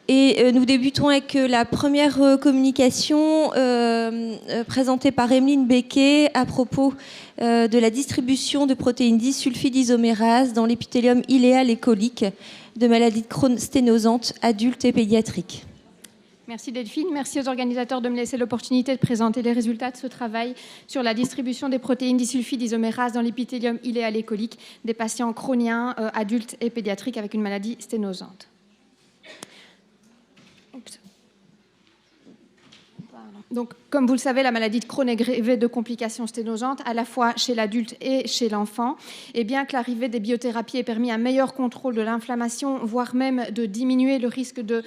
Et nous débutons avec la première communication présentée par Emeline Becquet à propos de la distribution de protéines disulfidisomérase dans l'épithélium iléal et colique de maladies de Crohn sténosante adultes et pédiatriques. Merci Delphine, merci aux organisateurs de me laisser l'opportunité de présenter les résultats de ce travail sur la distribution des protéines disulfidisomérase dans l'épithélium iléal et colique des patients chroniens adultes et pédiatriques avec une maladie sténosante. Donc, comme vous le savez, la maladie de Crohn est grevée de complications sténosantes, à la fois chez l'adulte et chez l'enfant. Et bien que l'arrivée des biothérapies ait permis un meilleur contrôle de l'inflammation, voire même de diminuer le risque de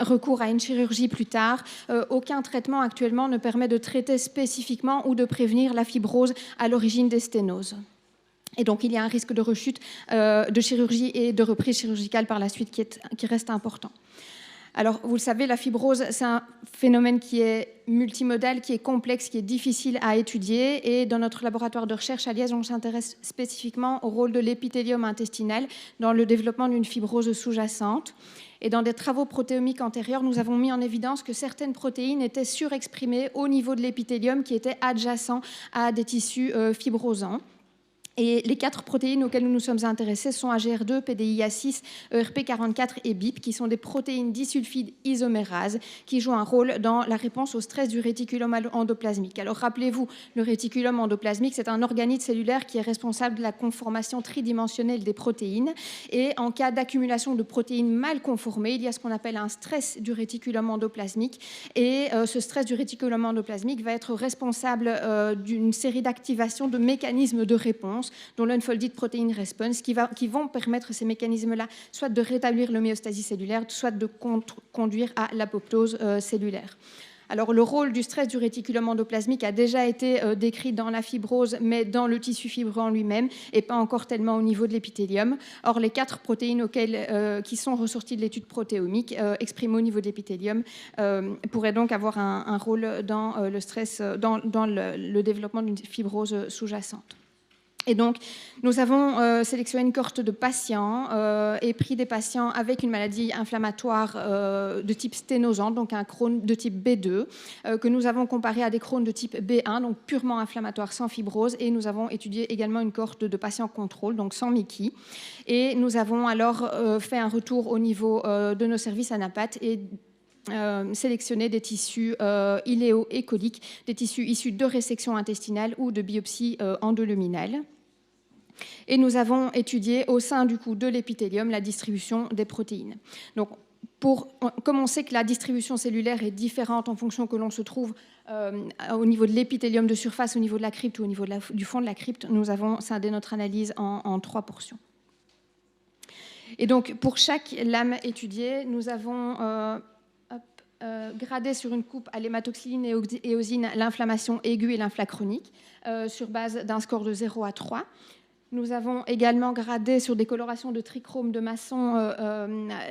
recours à une chirurgie plus tard, aucun traitement actuellement ne permet de traiter spécifiquement ou de prévenir la fibrose à l'origine des sténoses. Et donc, il y a un risque de rechute de chirurgie et de reprise chirurgicale par la suite qui reste important. Alors, vous le savez, la fibrose, c'est un phénomène qui est multimodal, qui est complexe, qui est difficile à étudier. Et dans notre laboratoire de recherche à Liège, on s'intéresse spécifiquement au rôle de l'épithélium intestinal dans le développement d'une fibrose sous-jacente. Et dans des travaux protéomiques antérieurs, nous avons mis en évidence que certaines protéines étaient surexprimées au niveau de l'épithélium qui était adjacent à des tissus fibrosants. Et les 4 protéines auxquelles nous nous sommes intéressés sont AGR2, PDIA6, ERP44 et BIP, qui sont des protéines disulfide isomérases qui jouent un rôle dans la réponse au stress du réticulum endoplasmique. Alors rappelez-vous, le réticulum endoplasmique, c'est un organite cellulaire qui est responsable de la conformation tridimensionnelle des protéines. Et en cas d'accumulation de protéines mal conformées, il y a ce qu'on appelle un stress du réticulum endoplasmique. Et ce stress du réticulum endoplasmique va être responsable d'une série d'activations de mécanismes de réponse dont l'unfolded protein response, qui vont permettre ces mécanismes-là soit de rétablir l'homéostasie cellulaire, soit de conduire à l'apoptose cellulaire. Alors, le rôle du stress du réticulum endoplasmique a déjà été décrit dans la fibrose, mais dans le tissu fibreux en lui-même, et pas encore tellement au niveau de l'épithélium. Or, les 4 protéines qui sont ressorties de l'étude protéomique, exprimées au niveau de l'épithélium, pourraient donc avoir un rôle dans le stress, dans le développement d'une fibrose sous-jacente. Et donc, nous avons sélectionné une cohorte de patients et pris des patients avec une maladie inflammatoire de type sténosante, donc un Crohn de type B2, que nous avons comparé à des Crohn de type B1, donc purement inflammatoire sans fibrose. Et nous avons étudié également une cohorte de patients contrôle, donc sans Mickey. Et nous avons alors fait un retour au niveau de nos services à Napat et sélectionner des tissus iléo et coliques, des tissus issus de résection intestinale ou de biopsie endoluminale. Et nous avons étudié au sein du coup de l'épithélium la distribution des protéines. Donc, comme on sait que la distribution cellulaire est différente en fonction que l'on se trouve au niveau de l'épithélium de surface, au niveau de la crypte ou au niveau du fond de la crypte, nous avons scindé notre analyse en 3 portions. Et donc, pour chaque lame étudiée, nous avons gradé sur une coupe à l'hématoxyline et éosine l'inflammation aiguë et l'inflammation chronique sur base d'un score de 0 à 3. Nous avons également gradé sur des colorations de trichrome de Masson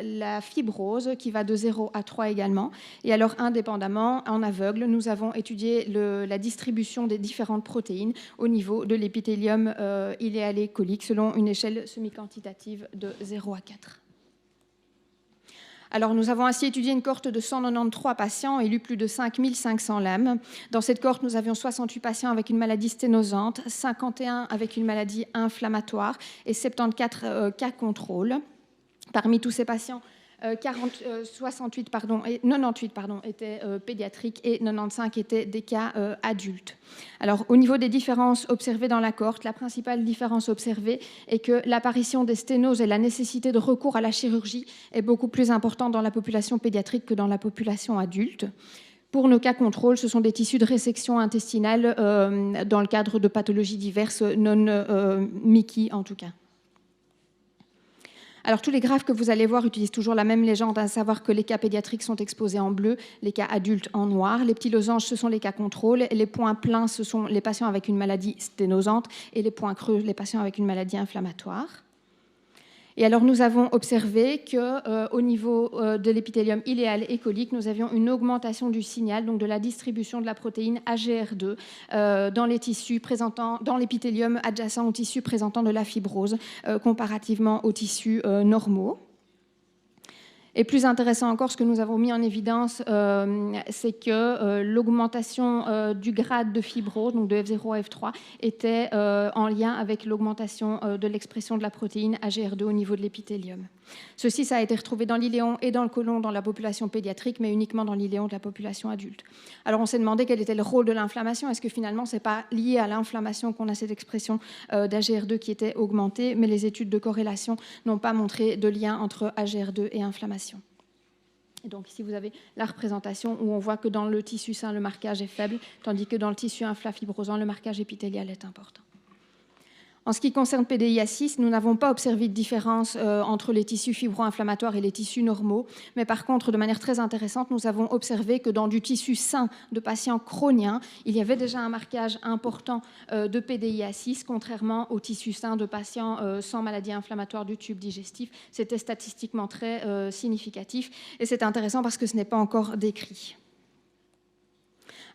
la fibrose qui va de 0 à 3 également. Et alors, indépendamment, en aveugle, nous avons étudié la distribution des différentes protéines au niveau de l'épithélium iléal et colique selon une échelle semi-quantitative de 0 à 4. Alors, nous avons ainsi étudié une cohorte de 193 patients et lu plus de 5500 lames. Dans cette cohorte, nous avions 68 patients avec une maladie sténosante, 51 avec une maladie inflammatoire et 74 cas contrôle. Parmi tous ces patients, 98 étaient pédiatriques et 95 étaient des cas adultes. Alors, au niveau des différences observées dans la cohorte, la principale différence observée est que l'apparition des sténoses et la nécessité de recours à la chirurgie est beaucoup plus importante dans la population pédiatrique que dans la population adulte. Pour nos cas contrôle, ce sont des tissus de résection intestinale dans le cadre de pathologies diverses, non Mickey en tout cas. Alors, tous les graphes que vous allez voir utilisent toujours la même légende, à savoir que les cas pédiatriques sont exposés en bleu, les cas adultes en noir. Les petits losanges, ce sont les cas contrôle. Les points pleins, ce sont les patients avec une maladie sténosante. Et les points creux, les patients avec une maladie inflammatoire. Et alors, nous avons observé qu'au niveau de l'épithélium iléal et colique, nous avions une augmentation du signal, donc de la distribution de la protéine AGR2 dans les tissus présentant, dans l'épithélium adjacent aux tissus présentant de la fibrose, comparativement aux tissus normaux. Et plus intéressant encore, ce que nous avons mis en évidence, c'est que l'augmentation du grade de fibrose, donc de F0 à F3, était en lien avec l'augmentation de l'expression de la protéine AGR2 au niveau de l'épithélium. Ceci, ça a été retrouvé dans l'iléon et dans le côlon dans la population pédiatrique, mais uniquement dans l'iléon de la population adulte. Alors on s'est demandé quel était le rôle de l'inflammation. Est-ce que finalement, ce n'est pas lié à l'inflammation qu'on a cette expression d'AGR2 qui était augmentée, mais les études de corrélation n'ont pas montré de lien entre AGR2 et inflammation. Et donc ici, vous avez la représentation où on voit que dans le tissu sain, le marquage est faible, tandis que dans le tissu inflafibrosant, le marquage épithélial est important. En ce qui concerne PDIA6, nous n'avons pas observé de différence entre les tissus fibro-inflammatoires et les tissus normaux, mais par contre, de manière très intéressante, nous avons observé que dans du tissu sain de patients chroniens, il y avait déjà un marquage important de PDIA6, contrairement au tissu sain de patients sans maladie inflammatoire du tube digestif. C'était statistiquement très significatif, et c'est intéressant parce que ce n'est pas encore décrit.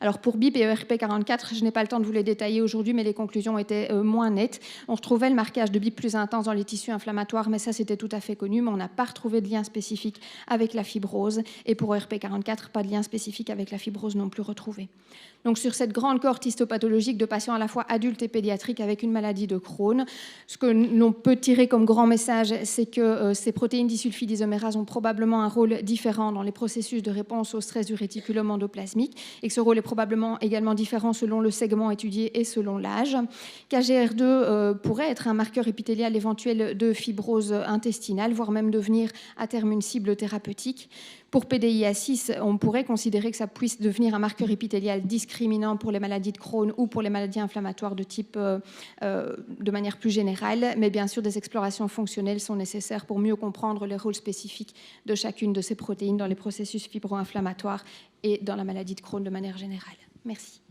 Alors pour BIP et ERP44, je n'ai pas le temps de vous les détailler aujourd'hui, mais les conclusions étaient moins nettes. On retrouvait le marquage de BIP plus intense dans les tissus inflammatoires, mais ça c'était tout à fait connu, mais on n'a pas retrouvé de lien spécifique avec la fibrose. Et pour ERP44, pas de lien spécifique avec la fibrose non plus retrouvé. Donc sur cette grande cohorte histopathologique de patients à la fois adultes et pédiatriques avec une maladie de Crohn, ce que l'on peut tirer comme grand message, c'est que ces protéines disulfidisomérase ont probablement un rôle différent dans les processus de réponse au stress du réticulum endoplasmique, et que ce rôle est probablement également différent selon le segment étudié et selon l'âge. KGR2 pourrait être un marqueur épithélial éventuel de fibrose intestinale, voire même devenir à terme une cible thérapeutique. Pour PDIA6, on pourrait considérer que ça puisse devenir un marqueur épithélial discriminant pour les maladies de Crohn ou pour les maladies inflammatoires de type de manière plus générale, mais bien sûr des explorations fonctionnelles sont nécessaires pour mieux comprendre les rôles spécifiques de chacune de ces protéines dans les processus fibro-inflammatoires et dans la maladie de Crohn de manière générale. Merci.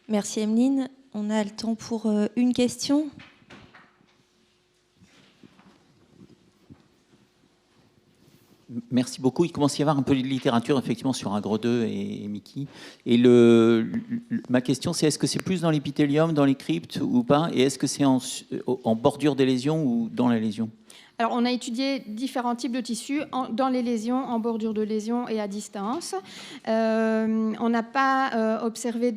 Merci Emeline. On a le temps pour une question. Merci beaucoup. Il commence à y avoir un peu de littérature effectivement sur AGR2 et Mickey. Et ma question, c'est est-ce que c'est plus dans l'épithélium, dans les cryptes ou pas? Et est-ce que c'est en bordure des lésions ou dans la lésion? Alors, on a étudié différents types de tissus dans les lésions, en bordure de lésions et à distance. On n'a pas observé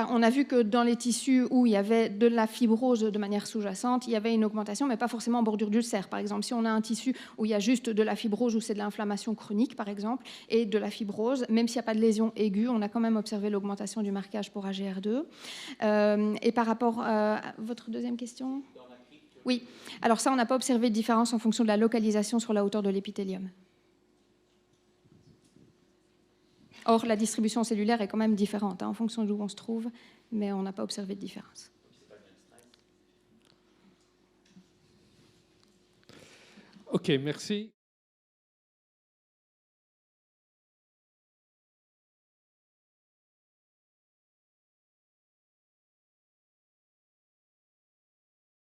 on a vu que dans les tissus où il y avait de la fibrose de manière sous-jacente, il y avait une augmentation, mais pas forcément en bordure d'ulcère. Par exemple, si on a un tissu où il y a juste de la fibrose ou c'est de l'inflammation chronique, par exemple, et de la fibrose, même s'il n'y a pas de lésion aiguë, on a quand même observé l'augmentation du marquage pour AGR2. Et par rapport à votre deuxième question ? Oui, alors ça, on n'a pas observé de différence en fonction de la localisation sur la hauteur de l'épithélium. Or, la distribution cellulaire est quand même différente en fonction d'où on se trouve, mais on n'a pas observé de différence. Ok, merci.